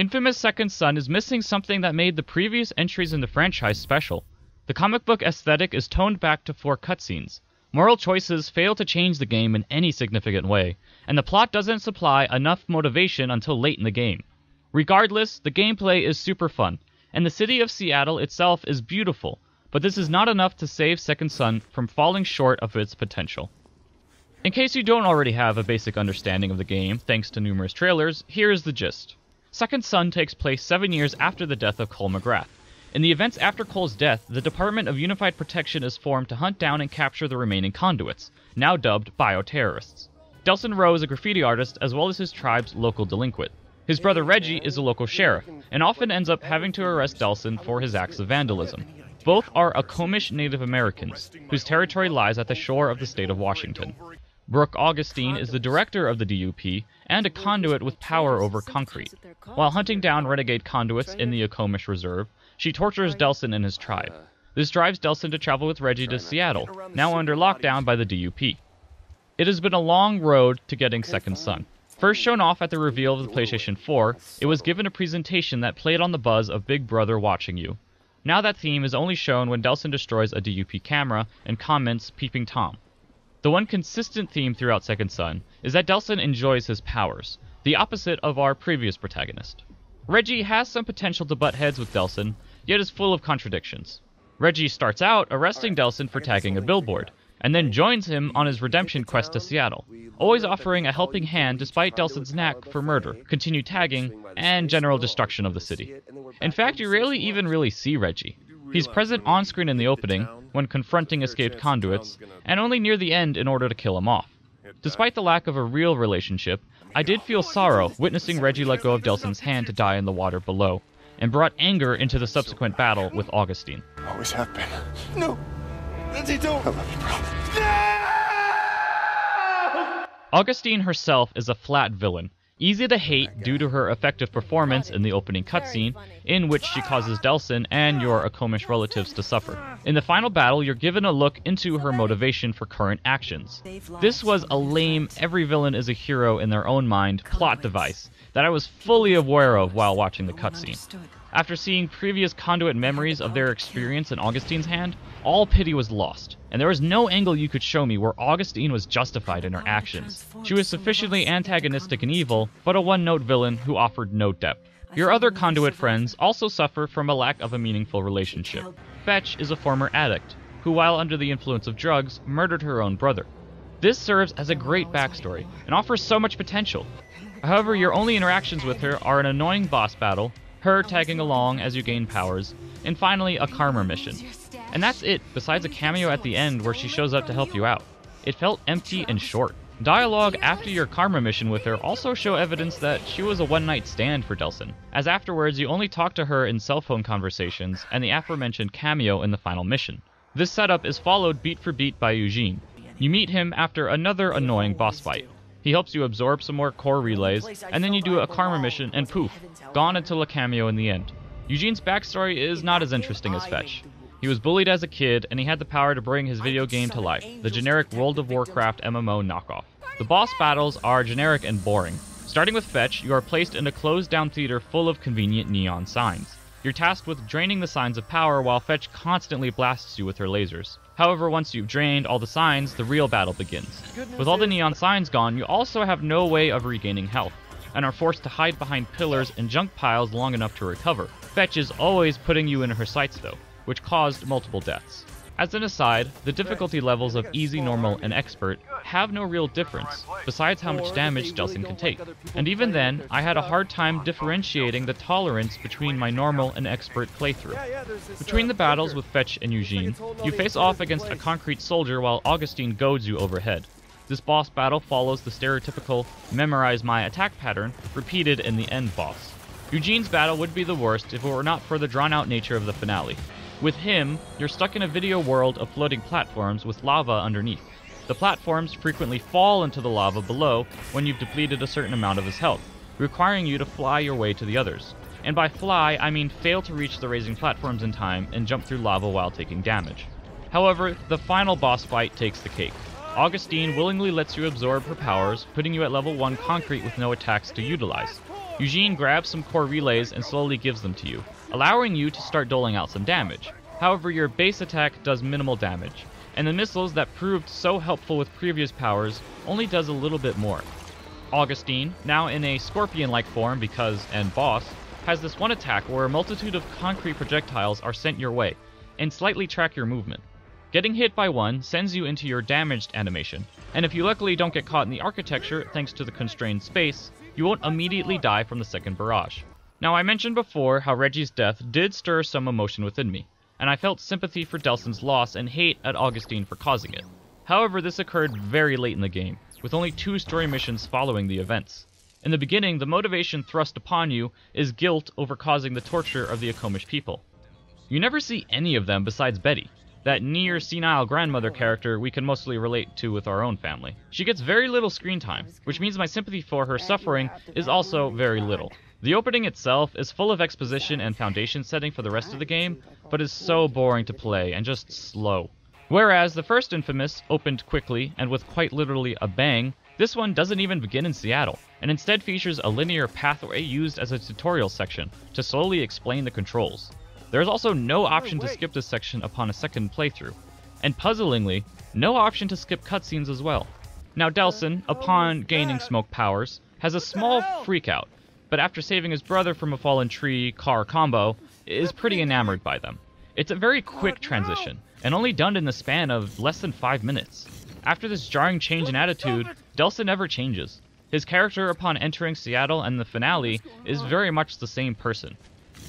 Infamous Second Son is missing something that made the previous entries in the franchise special. The comic book aesthetic is toned back to 4 cutscenes. Moral choices fail to change the game in any significant way, and the plot doesn't supply enough motivation until late in the game. Regardless, the gameplay is super fun, and the city of Seattle itself is beautiful, but this is not enough to save Second Son from falling short of its potential. In case you don't already have a basic understanding of the game, thanks to numerous trailers, here is the gist. Second Son takes place 7 years after the death of Cole McGrath. In the events after Cole's death, the Department of Unified Protection is formed to hunt down and capture the remaining conduits, now dubbed bioterrorists. Delsin Rowe is a graffiti artist as well as his tribe's local delinquent. His brother Reggie is a local sheriff, and often ends up having to arrest Delsin for his acts of vandalism. Both are Akomish Native Americans, whose territory lies at the shore of the state of Washington. Brooke Augustine is the director of the DUP and a conduit with power over concrete. While hunting down renegade conduits in the Akomish Reserve, she tortures Delsin and his tribe. This drives Delsin to travel with Reggie to Seattle, now under lockdown by the DUP. It has been a long road to getting Second Son. First shown off at the reveal of the PlayStation 4, it was given a presentation that played on the buzz of Big Brother watching you. Now that theme is only shown when Delsin destroys a DUP camera and comments "Peeping Tom." The one consistent theme throughout Second Son is that Delsin enjoys his powers, the opposite of our previous protagonist. Reggie has some potential to butt heads with Delsin, yet is full of contradictions. Reggie starts out arresting Delsin for tagging a billboard, and then joins him on his redemption quest to Seattle, always offering a helping hand despite Delsin's knack for murder, continued tagging, and general destruction of the city. In fact, you rarely even really see Reggie. He's present on-screen in the opening, when confronting escaped conduits, and only near the end in order to kill him off. Despite the lack of a real relationship, I did feel sorrow witnessing Reggie let go of Delsin's hand to die in the water below, and brought anger into the subsequent battle with Augustine. Always have been. No! Lindsay, don't! I love you, bro. No! Augustine herself is a flat villain, easy to hate due to her effective performance in the opening cutscene, in which she causes Delsin and your Akomish relatives to suffer. In the final battle, you're given a look into her motivation for current actions. This was a lame, every villain is a hero in their own mind plot device that I was fully aware of while watching the cutscene. After seeing previous Conduit memories of their experience in Augustine's hand, all pity was lost, and there was no angle you could show me where Augustine was justified in her actions. She was sufficiently antagonistic and evil, but a one-note villain who offered no depth. Your other Conduit friends also suffer from a lack of a meaningful relationship. Fetch is a former addict, who while under the influence of drugs, murdered her own brother. This serves as a great backstory, and offers so much potential. However, your only interactions with her are an annoying boss battle, her tagging along as you gain powers, and finally a karma mission. And that's it, besides a cameo at the end where she shows up to help you out. It felt empty and short. Dialogue after your karma mission with her also show evidence that she was a one-night stand for Delsin, as afterwards you only talk to her in cell phone conversations and the aforementioned cameo in the final mission. This setup is followed beat for beat by Eugene. You meet him after another annoying boss fight. He helps you absorb some more core relays, and then you do a karma mission and poof, gone until a cameo in the end. Eugene's backstory is not as interesting as Fetch. He was bullied as a kid, and he had the power to bring his video game to life, the generic World of Warcraft MMO knockoff. The boss battles are generic and boring. Starting with Fetch, you are placed in a closed-down theater full of convenient neon signs. You're tasked with draining the signs of power while Fetch constantly blasts you with her lasers. However, once you've drained all the signs, the real battle begins. With all the neon signs gone, you also have no way of regaining health, and are forced to hide behind pillars and junk piles long enough to recover. Fetch is always putting you in her sights though, which caused multiple deaths. As an aside, the difficulty levels of Easy, Normal, and Expert have no real difference, besides how much damage Delsin can take. And even then, I had a hard time differentiating the tolerance between my Normal and Expert playthrough. Between the battles with Fetch and Eugene, you face off against a concrete soldier while Augustine goads you overhead. This boss battle follows the stereotypical memorize my attack pattern repeated in the end boss. Eugene's battle would be the worst if it were not for the drawn-out nature of the finale. With him, you're stuck in a video world of floating platforms with lava underneath. The platforms frequently fall into the lava below when you've depleted a certain amount of his health, requiring you to fly your way to the others. And by fly, I mean fail to reach the raising platforms in time and jump through lava while taking damage. However, the final boss fight takes the cake. Augustine willingly lets you absorb her powers, putting you at level 1 concrete with no attacks to utilize. Eugene grabs some core relays and slowly gives them to you, allowing you to start doling out some damage. However, your base attack does minimal damage, and the missiles that proved so helpful with previous powers only does a little bit more. Augustine, now in a scorpion-like form and boss, has this one attack where a multitude of concrete projectiles are sent your way, and slightly track your movement. Getting hit by one sends you into your damaged animation, and if you luckily don't get caught in the architecture thanks to the constrained space, you won't immediately die from the second barrage. Now, I mentioned before how Reggie's death did stir some emotion within me, and I felt sympathy for Delsin's loss and hate at Augustine for causing it. However, this occurred very late in the game, with only 2 story missions following the events. In the beginning, the motivation thrust upon you is guilt over causing the torture of the Akomish people. You never see any of them besides Betty, that near senile grandmother character we can mostly relate to with our own family. She gets very little screen time, which means my sympathy for her suffering is also very little. The opening itself is full of exposition and foundation setting for the rest of the game, but is so boring to play and just slow. Whereas the first Infamous opened quickly and with quite literally a bang, this one doesn't even begin in Seattle, and instead features a linear pathway used as a tutorial section to slowly explain the controls. There is also no option to skip this section upon a second playthrough, and puzzlingly, no option to skip cutscenes as well. Now Delsin, upon gaining smoke powers, has a small freakout, but after saving his brother from a fallen tree car combo, is pretty enamored by them. It's a very quick transition, and only done in the span of less than 5 minutes. After this jarring change in attitude, Delsin never changes. His character upon entering Seattle and the finale is very much the same person.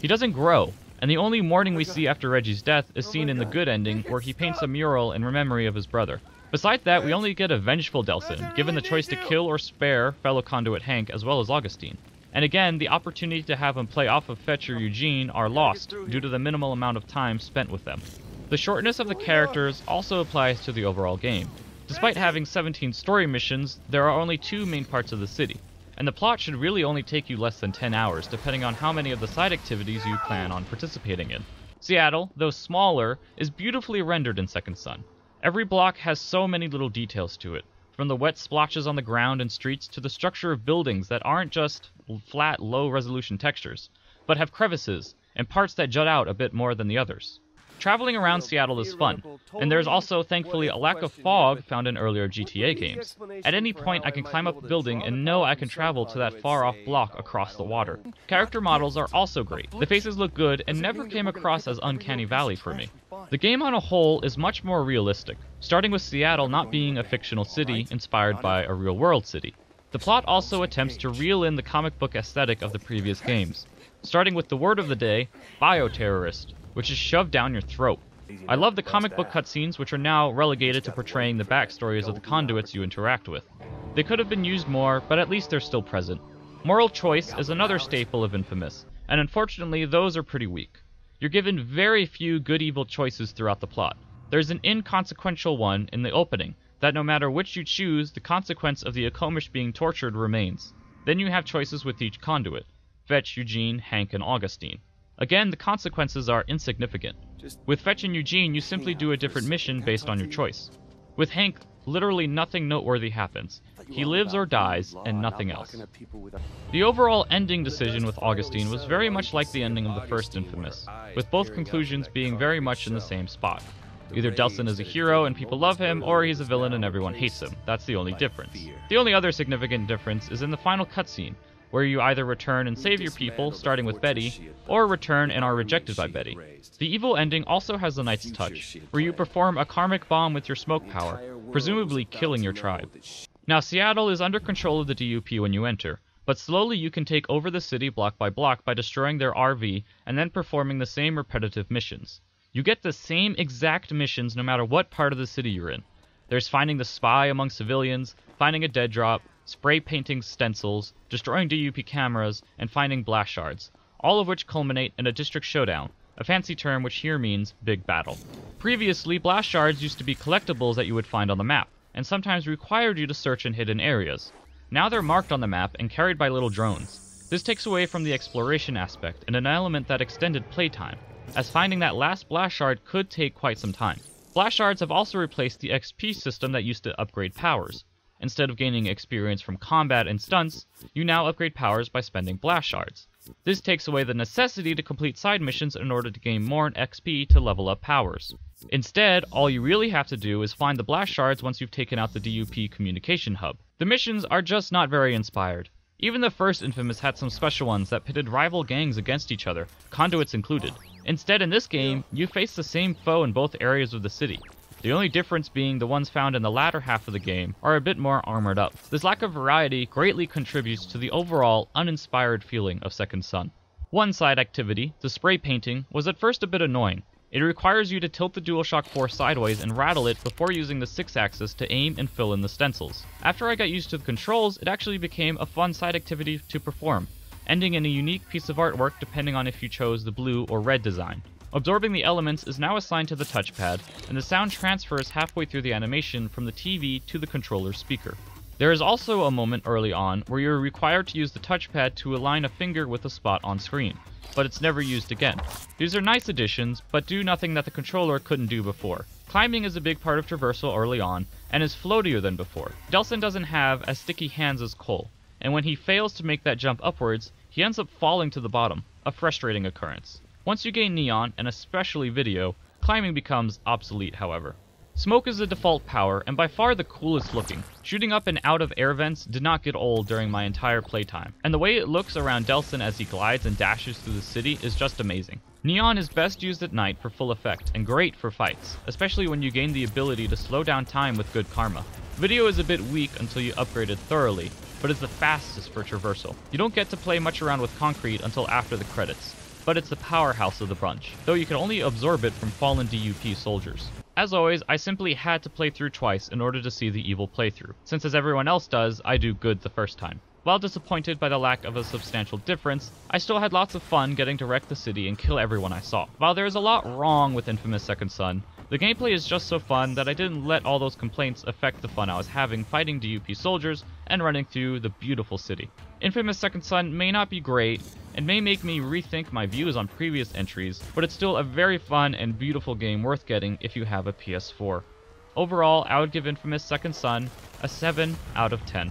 He doesn't grow, and the only mourning we see after Reggie's death is seen in the good ending where he paints a mural in memory of his brother. Besides that, we only get a vengeful Delsin, given the choice to kill or spare fellow conduit Hank as well as Augustine. And again, the opportunity to have him play off of Fetch or Eugene are lost due to the minimal amount of time spent with them. The shortness of the characters also applies to the overall game. Despite having 17 story missions, there are only 2 main parts of the city, and the plot should really only take you less than 10 hours, depending on how many of the side activities you plan on participating in. Seattle, though smaller, is beautifully rendered in Second Son. Every block has so many little details to it, from the wet splotches on the ground and streets to the structure of buildings that aren't just flat, low-resolution textures, but have crevices and parts that jut out a bit more than the others. Traveling around Seattle is fun, and there's also thankfully a lack of fog found in earlier GTA games. At any point I can climb up a building and know I can travel to that far off block across the water. Character models are also great. The faces look good and never came across as Uncanny Valley for me. The game on a whole is much more realistic, starting with Seattle not being a fictional city inspired by a real-world city. The plot also attempts to reel in the comic book aesthetic of the previous games, starting with the word of the day, bioterrorist, which is shoved down your throat. I love the comic book cutscenes, which are now relegated to portraying the backstories of the conduits you interact with. They could have been used more, but at least they're still present. Moral choice is another staple of Infamous, and unfortunately those are pretty weak. You're given very few good-evil choices throughout the plot. There's an inconsequential one in the opening, that no matter which you choose, the consequence of the Akomish being tortured remains. Then you have choices with each conduit: Fetch, Eugene, Hank, and Augustine. Again, the consequences are insignificant. With Fetch and Eugene, you simply do a different mission based on your choice. With Hank, literally nothing noteworthy happens. He lives or dies, and nothing else. The overall ending decision with Augustine was very much like the ending of the first Infamous, with both conclusions being very much in the same spot. Either Delsin is a hero and people love him, or he's a villain and everyone hates him. That's the only difference. The only other significant difference is in the final cutscene, where you either return and save your people, starting with Betty, or return and are rejected by Betty. The evil ending also has a Knight's Touch, where you perform a karmic bomb with your smoke power, presumably killing your tribe. Now, Seattle is under control of the DUP when you enter, but slowly you can take over the city block by destroying their RV and then performing the same repetitive missions. You get the same exact missions no matter what part of the city you're in. There's finding the spy among civilians, finding a dead drop, spray painting stencils, destroying DUP cameras, and finding blast shards, all of which culminate in a district showdown, a fancy term which here means big battle. Previously, blast shards used to be collectibles that you would find on the map, and sometimes required you to search in hidden areas. Now they're marked on the map and carried by little drones. This takes away from the exploration aspect and an element that extended playtime, as finding that last blast shard could take quite some time. Blast shards have also replaced the XP system that used to upgrade powers. Instead of gaining experience from combat and stunts, you now upgrade powers by spending blast shards. This takes away the necessity to complete side missions in order to gain more XP to level up powers. Instead, all you really have to do is find the blast shards once you've taken out the DUP communication hub. The missions are just not very inspired. Even the first Infamous had some special ones that pitted rival gangs against each other, conduits included. Instead, in this game, you face the same foe in both areas of the city. The only difference being the ones found in the latter half of the game are a bit more armored up. This lack of variety greatly contributes to the overall uninspired feeling of Second Son. One side activity, the spray painting, was at first a bit annoying. It requires you to tilt the DualShock 4 sideways and rattle it before using the 6-axis to aim and fill in the stencils. After I got used to the controls, it actually became a fun side activity to perform, ending in a unique piece of artwork depending on if you chose the blue or red design. Absorbing the elements is now assigned to the touchpad, and the sound transfers halfway through the animation from the TV to the controller's speaker. There is also a moment early on where you're required to use the touchpad to align a finger with a spot on screen, but it's never used again. These are nice additions, but do nothing that the controller couldn't do before. Climbing is a big part of traversal early on, and is floatier than before. Delsin doesn't have as sticky hands as Cole, and when he fails to make that jump upwards, he ends up falling to the bottom, a frustrating occurrence. Once you gain Neon, and especially Video, climbing becomes obsolete, however. Smoke is the default power, and by far the coolest looking. Shooting up and out of air vents did not get old during my entire playtime, and the way it looks around Delsin as he glides and dashes through the city is just amazing. Neon is best used at night for full effect, and great for fights, especially when you gain the ability to slow down time with good karma. Video is a bit weak until you upgrade it thoroughly, but is the fastest for traversal. You don't get to play much around with concrete until after the credits, but it's the powerhouse of the bunch, though you can only absorb it from fallen DUP soldiers. As always, I simply had to play through twice in order to see the evil playthrough, since as everyone else does, I do good the first time. While disappointed by the lack of a substantial difference, I still had lots of fun getting to wreck the city and kill everyone I saw. While there is a lot wrong with Infamous Second Son, the gameplay is just so fun that I didn't let all those complaints affect the fun I was having fighting DUP soldiers and running through the beautiful city. Infamous Second Son may not be great, and may make me rethink my views on previous entries, but it's still a very fun and beautiful game worth getting if you have a PS4. Overall, I would give Infamous Second Son a 7 out of 10.